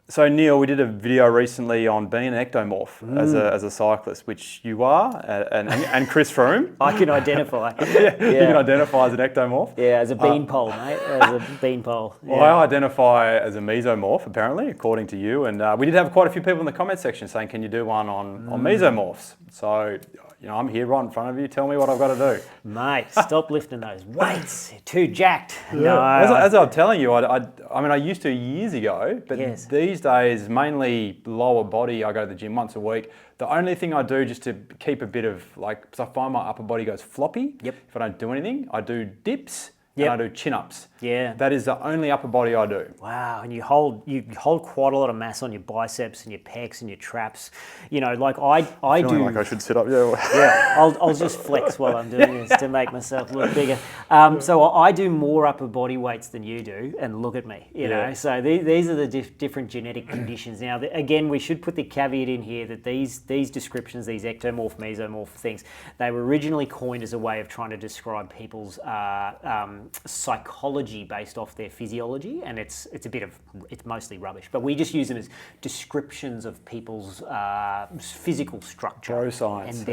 So Neil, we did a video recently on being an ectomorph as a cyclist, which you are, and Chris Froome. I can identify. You can identify as an ectomorph. Yeah, as a beanpole, mate. As a beanpole. Yeah. Well, I identify as a mesomorph, apparently, according to you. And we did have quite a few people in the comment section saying, "Can you do one on mesomorphs?" So, I'm here right in front of you. Tell me what I've got to do. Mate, stop lifting those weights. You're too jacked. Yeah. No. As I was telling you, I used to years ago, but these days, mainly lower body. I go to the gym once a week. The only thing I do just to keep a bit of because I find my upper body goes floppy. Yep. If I don't do anything, I do dips. And I do chin-ups. Yeah. That is the only upper body I do. Wow, and you hold quite a lot of mass on your biceps and your pecs and your traps. Like I do. Like I should sit up. Yeah. Yeah. I'll just flex while I'm doing this to make myself look bigger. So I do more upper body weights than you do, and look at me. You know. So these are the different genetic conditions. Now, again, we should put the caveat in here that these descriptions, these ectomorph, mesomorph things, they were originally coined as a way of trying to describe people's psychology based off their physiology, and it's mostly rubbish, but we just use them as descriptions of people's physical structure. Neuroscience.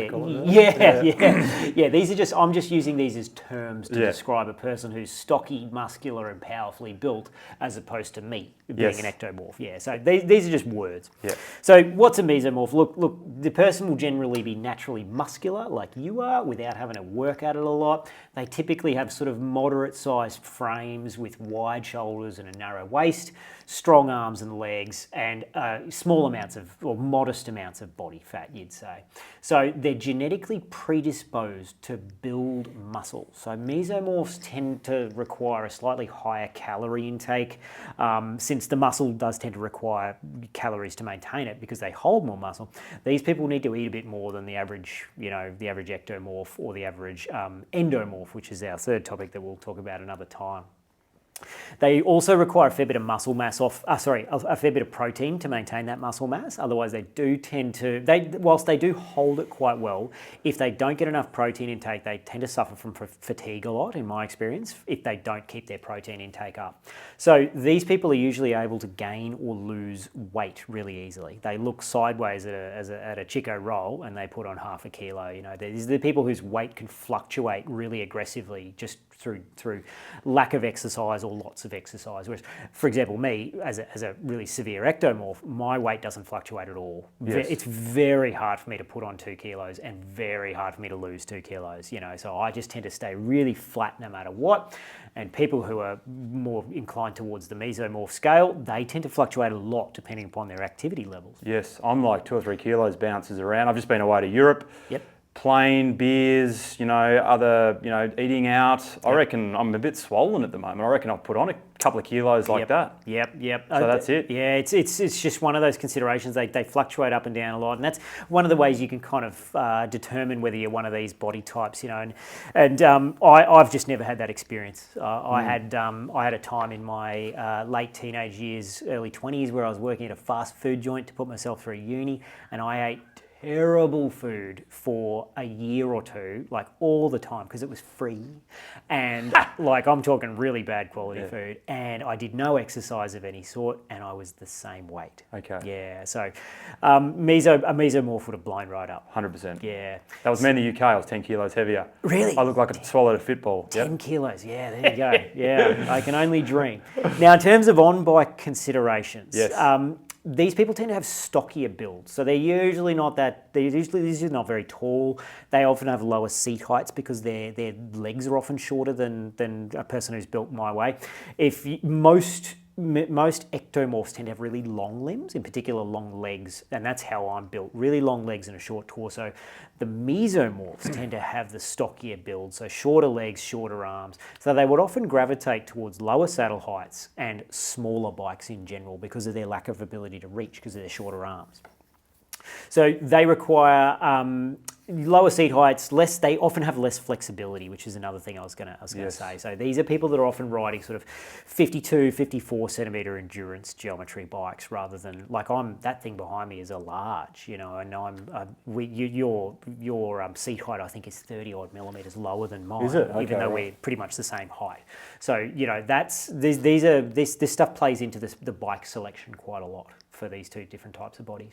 These are just, I'm just using these as terms to describe a person who's stocky, muscular and powerfully built, as opposed to me being an ectomorph. Yeah, so these are just words. Yeah. So what's a mesomorph? Look, the person will generally be naturally muscular like you are without having to work at it a lot. They typically have sort of moderate-sized frames with wide shoulders and a narrow waist, strong arms and legs, and small amounts or modest amounts of body fat, you'd say. So they're genetically predisposed to build muscle. So mesomorphs tend to require a slightly higher calorie intake, since the muscle does tend to require calories to maintain it because they hold more muscle. These people need to eat a bit more than the average, the average ectomorph or the average endomorph, which is our third topic that we'll talk about another time. They also require a fair bit of muscle mass a fair bit of protein to maintain that muscle mass. Otherwise, they do tend to, whilst they do hold it quite well, if they don't get enough protein intake, they tend to suffer from fatigue a lot, in my experience, if they don't keep their protein intake up. So these people are usually able to gain or lose weight really easily. They look sideways at a Chico roll and they put on half a kilo. These are the people whose weight can fluctuate really aggressively just through lack of exercise or lots of exercise. Whereas, for example, me, as a really severe ectomorph, my weight doesn't fluctuate at all. Yes. It's very hard for me to put on 2 kilos and very hard for me to lose 2 kilos, so I just tend to stay really flat no matter what. And people who are more inclined towards the mesomorph scale, they tend to fluctuate a lot depending upon their activity levels. Yes, I'm like 2 or 3 kilos bounces around. I've just been away to Europe. Yep. Plain beers, other, eating out. I reckon I'm a bit swollen at the moment. I reckon I've put on a couple of kilos like that. Yep. So that's it. Yeah, it's just one of those considerations. They fluctuate up and down a lot, and that's one of the ways you can kind of determine whether you're one of these body types, And I've just never had that experience. I had a time in my late teenage years, early 20s, where I was working at a fast food joint to put myself through uni, and I ate terrible food for a year or two, like all the time, because it was free. And I'm talking really bad quality food. And I did no exercise of any sort, and I was the same weight. Okay. Yeah. So a mesomorph would have blown right up. 100%. Yeah. That was me in the UK. I was 10 kilos heavier. Really? I looked like I swallowed a football. 10 kilos. Yeah, there you go. Yeah. I can only dream. Now, in terms of on-bike considerations, these people tend to have stockier builds, so they're usually not very tall. They often have lower seat heights because their legs are often shorter than a person who's built my way. Most ectomorphs tend to have really long limbs, in particular long legs, and that's how I'm built, really long legs and a short torso. The mesomorphs tend to have the stockier build, so shorter legs, shorter arms. So they would often gravitate towards lower saddle heights and smaller bikes in general because of their lack of ability to reach because of their shorter arms. So they require lower seat heights, they often have less flexibility, which is another thing I was going to say. So these are people that are often riding sort of 52, 54 centimetre endurance geometry bikes rather than, like that thing behind me is a large, and your seat height I think is 30 odd millimetres lower than mine, is it? Okay, even though we're pretty much the same height. So, this stuff plays into the bike selection quite a lot for these two different types of bodies.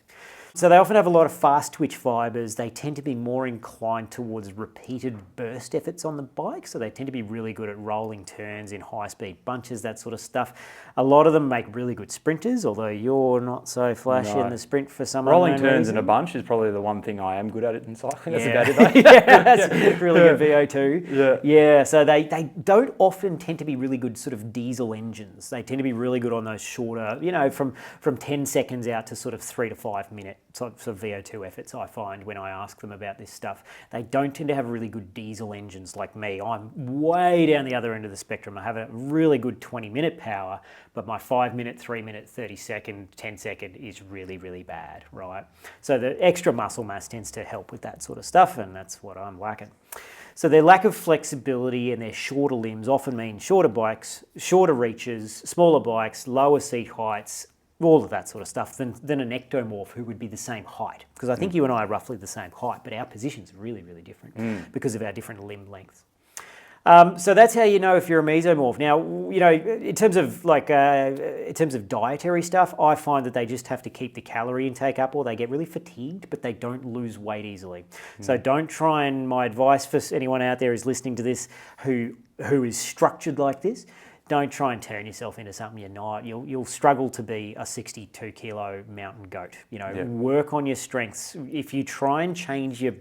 So they often have a lot of fast twitch fibres. They tend to be more inclined towards repeated burst efforts on the bike. So they tend to be really good at rolling turns in high-speed bunches, that sort of stuff. A lot of them make really good sprinters, although you're not so flashy in the sprint for some rolling turns reason. in a bunch is probably the one thing I am good at in cycling. That's Yeah. about it. That's really good VO2. Yeah. Yeah, so they don't often tend to be really good sort of diesel engines. They tend to be really good on those shorter, from 10 seconds out to sort of 3 to 5 minute sort of VO2 efforts. I find when I ask them about this stuff, they don't tend to have really good diesel engines like me. I'm way down the other end of the spectrum. I have a really good 20-minute power, but my 5-minute, 3-minute, 30-second, 10-second is really, really bad, right? So the extra muscle mass tends to help with that sort of stuff, and that's what I'm lacking. So their lack of flexibility and their shorter limbs often mean shorter bikes, shorter reaches, smaller bikes, lower seat heights, all of that sort of stuff than an ectomorph who would be the same height. Because I think you and I are roughly the same height, but our positions are really, really different because of our different limb lengths. So that's how you know if you're a mesomorph. Now, in terms of dietary stuff, I find that they just have to keep the calorie intake up, or they get really fatigued, but they don't lose weight easily. So don't try, and my advice for anyone out there who's listening to this who is structured like this, don't try and turn yourself into something you're not. You'll struggle to be a 62 kilo mountain goat. Work on your strengths. If you try and change your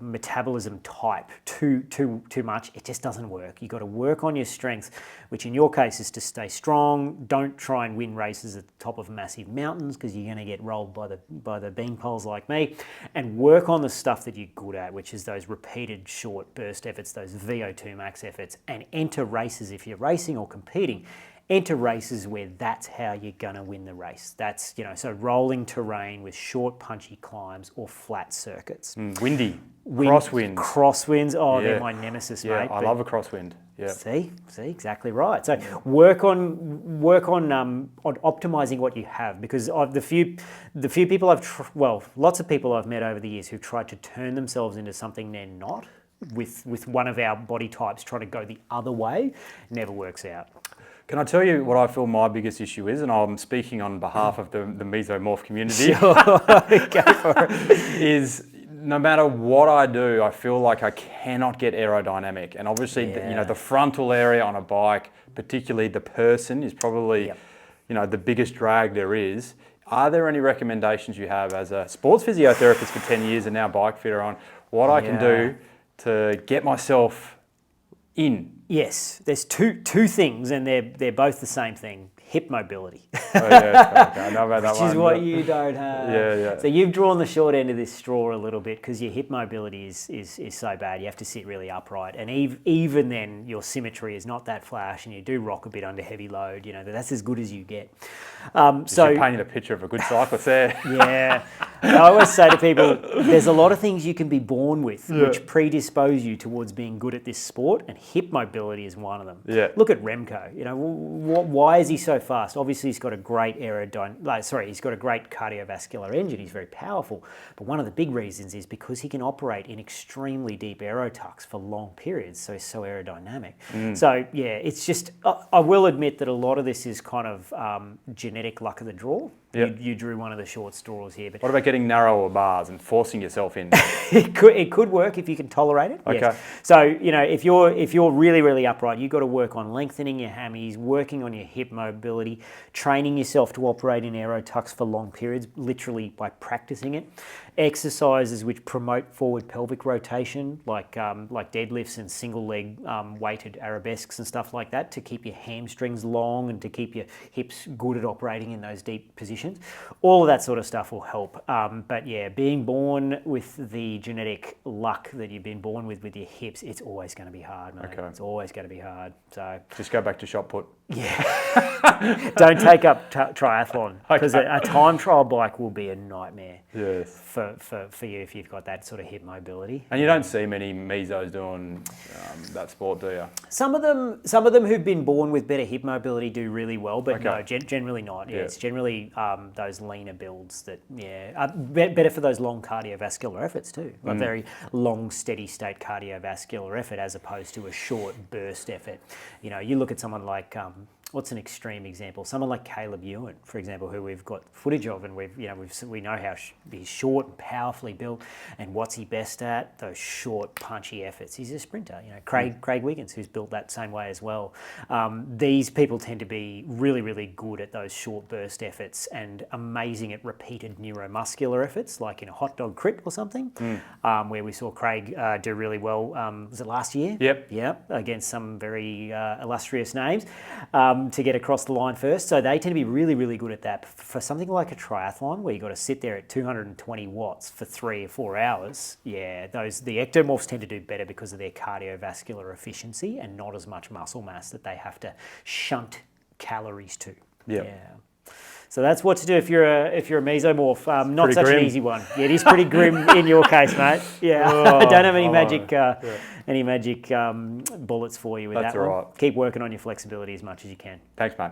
metabolism type too much, it just doesn't work. You've got to work on your strengths, which in your case is to stay strong. Don't try and win races at the top of massive mountains because you're going to get rolled by the beanpoles like me. And work on the stuff that you're good at, which is those repeated short burst efforts, those VO2 max efforts, and enter races if you're racing or competing. Enter races where that's how you're going to win the race. That's, so rolling terrain with short, punchy climbs or flat circuits. Windy, crosswinds. Crosswinds, they're my nemesis, mate. I love a crosswind. Yeah. See, exactly right. So work on optimizing what you have, because of the few people lots of people I've met over the years who've tried to turn themselves into something they're not, with one of our body types trying to go the other way, never works out. Can I tell you what I feel my biggest issue is, and I'm speaking on behalf of the mesomorph community, Sure. Go for it. is no matter what I do, I feel like I cannot get aerodynamic. And obviously, the frontal area on a bike, particularly the person, is probably the biggest drag there is. Are there any recommendations you have as a sports physiotherapist for 10 years and now bike fitter on what I can do to get myself in? Yes, there's two things, and they're both the same thing: hip mobility. Oh, yeah, okay. I know about that Which one. is what you don't have. Yeah. So you've drawn the short end of this straw a little bit because your hip mobility is so bad. You have to sit really upright, and even then, your symmetry is not that flash, and you do rock a bit under heavy load. That's as good as you get. So you're painting a picture of a good cyclist there. Yeah. I always say to people, there's a lot of things you can be born with which predispose you towards being good at this sport, and hip mobility is one of them. Yeah. Look at Remco. Why is he so fast? Obviously, he's got a great he's got a great cardiovascular engine. He's very powerful. But one of the big reasons is because he can operate in extremely deep aerotucks for long periods, so he's so aerodynamic. So, it's just, I will admit that a lot of this is kind of genetic luck of the draw. Yep. You drew one of the short straws here. But what about getting narrower bars and forcing yourself in? It could work if you can tolerate it. Okay. Yes. So if you're really, really upright, you've got to work on lengthening your hammies, working on your hip mobility, training yourself to operate in aerotucks for long periods, literally by practicing it. Exercises which promote forward pelvic rotation, like deadlifts and single leg weighted arabesques and stuff like that, to keep your hamstrings long and to keep your hips good at operating in those deep positions. All of that sort of stuff will help. But being born with the genetic luck that you've been born with your hips, it's always going to be hard, mate. Okay. It's always going to be hard. So just go back to shot put. Yeah. Don't take up triathlon, because a time trial bike will be a nightmare. Yes. For for you if you've got that sort of hip mobility. And you don't see many mesos doing that sport, do you? Some of them who've been born with better hip mobility do really well, but no, generally not. Yeah, it's generally those leaner builds that are better for those long cardiovascular efforts too. A very long, steady state cardiovascular effort as opposed to a short burst effort. You know, you look at someone like what's an extreme example? Someone like Caleb Ewan, for example, who we've got footage of, and we know how he's short and powerfully built, and what's he best at? Those short, punchy efforts. He's a sprinter. You know, Craig Wiggins, who's built that same way as well. These people tend to be really, really good at those short burst efforts and amazing at repeated neuromuscular efforts, like in a hot dog crit or something, where we saw Craig do really well. Was it last year? Yep. Against some very illustrious names. To get across the line first. So they tend to be really, really good at that. For something like a triathlon where you've got to sit there at 220 watts for 3 or 4 hours, the ectomorphs tend to do better because of their cardiovascular efficiency and not as much muscle mass that they have to shunt calories to. Yeah. So that's what to do if you're a mesomorph. Not such an easy one. Yeah, it is pretty grim in your case, mate. Yeah, don't have any magic bullets for you with that one. Right. Keep working on your flexibility as much as you can. Thanks, mate.